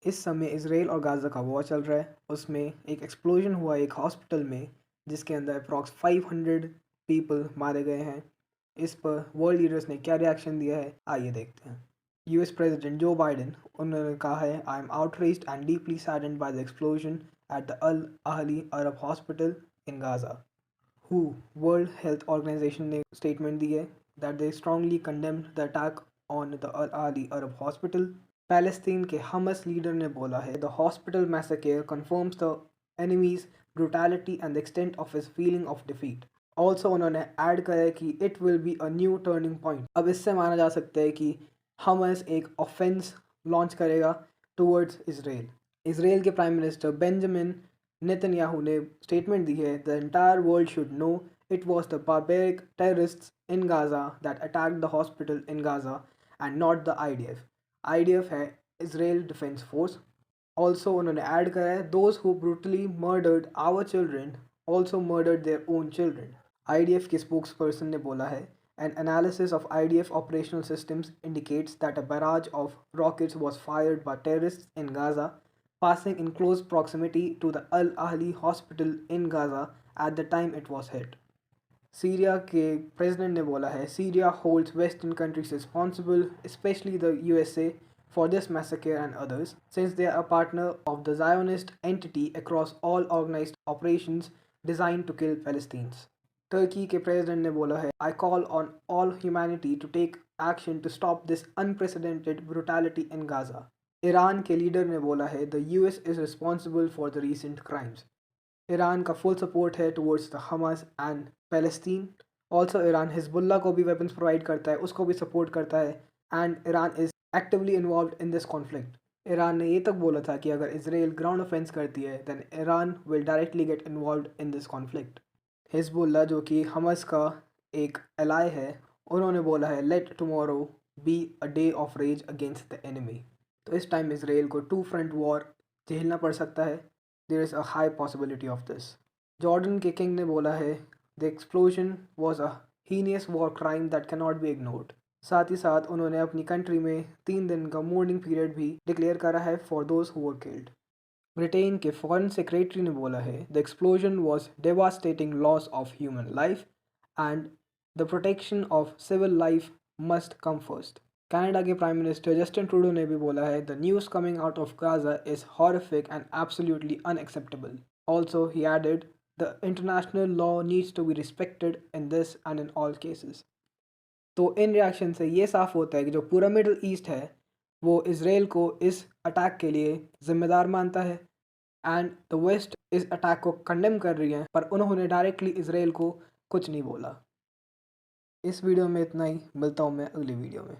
इस समय इसराइल और गाज़ा का वॉर चल रहा है। उसमें एक एक्सप्लोजन हुआ एक हॉस्पिटल में, जिसके अंदर अप्रॉक्स 500 पीपल मारे गए हैं। इस पर वर्ल्ड लीडर्स ने क्या रिएक्शन दिया है, आइए देखते हैं। यूएस प्रेसिडेंट जो बाइडेन, उन्होंने कहा है, I am outraged and deeply saddened by the explosion at the Al Ahli Arab hospital in Gaza. हु वर्ल्ड हेल्थ ऑर्गेनाइजेशन ने स्टेटमेंट दी है that they strongly condemned the attack on the Al Ahli Arab hospital. Palestine के Hamas leader ने बोला है the hospital massacre confirms the enemy's brutality and the extent of his feeling of defeat. Also उन्होंने add करा है कि it will be a new turning point. अब इससे माना जा सकता है कि हमस एक ऑफेंस लॉन्च करेगा टूवर्ड्स इसराइल। इसराइल के प्राइम मिनिस्टर बेंजामिन नेतन्याहू ने स्टेटमेंट दी है the entire world should know it was the barbaric terrorists in Gaza that attacked the hospital in Gaza and not the IDF. IDF है Israel defence force. Also उन्होंने add करा है those who brutally murdered our children also murdered their own children. IDF के spokes person ने बोला है an analysis of IDF operational systems indicates that a barrage of rockets was fired by terrorists in Gaza, passing in close proximity to the Al Ahli hospital in Gaza at the time it was hit. Syria के president ने बोला है Syria holds western countries responsible specially the USA for this massacre and others, since they are a partner of the Zionist entity across all organized operations designed to kill Palestinians. Turkey के president ने बोला है I call on all humanity to take action to stop this unprecedented brutality in Gaza. Iran के leader ने बोला है the US is responsible for the recent crimes. Iran का full support है towards the Hamas and Palestine. Also Iran Hezbollah को भी weapons provide करता है, उसको भी सपोर्ट करता है and Iran is actively involve in this conflict. Iran ने ये तक बोला था कि अगर इसराइल ग्राउंड ऑफेंस करती है then Iran will directly get involve in this conflict. Hezbollah जो कि हमस का एक एलाय है, उन्होंने बोला है let tomorrow be a day of rage against the enemy. तो इस टाइम इसराइल को टू फ्रंट वॉर झेलना पड़ सकता है। There is a high possibility of this. Jordan के किंग ने बोला है the explosion was a heinous war crime that can not be ignored. साथ ही साथ उन्होंने अपनी कंट्री में 3 दिन का मोर्निंग पीरियड भी डिक्लेयर करा है for those who were killed. Britain के फॉरेन सेक्रेटरी ने बोला है the explosion was devastating loss of human life and the protection of civil life must come first. Canada के प्राइम मिनिस्टर जस्टिन ट्रूडो ने भी बोला है the news coming out of Gaza is horrific and absolutely unacceptable. Also he added the international law needs to be respected in this and in all cases. तो इन reaction से ये साफ होता है कि जो पूरा मिडल ईस्ट है वो इसराइल को इस अटैक के लिए ज़िम्मेदार मानता है एंड द वेस्ट इस अटैक को कंडेम कर रही है, पर उन्होंने डायरेक्टली इसराइल को कुछ नहीं बोला। इस वीडियो में इतना ही, मिलता हूँ मैं अगली वीडियो में।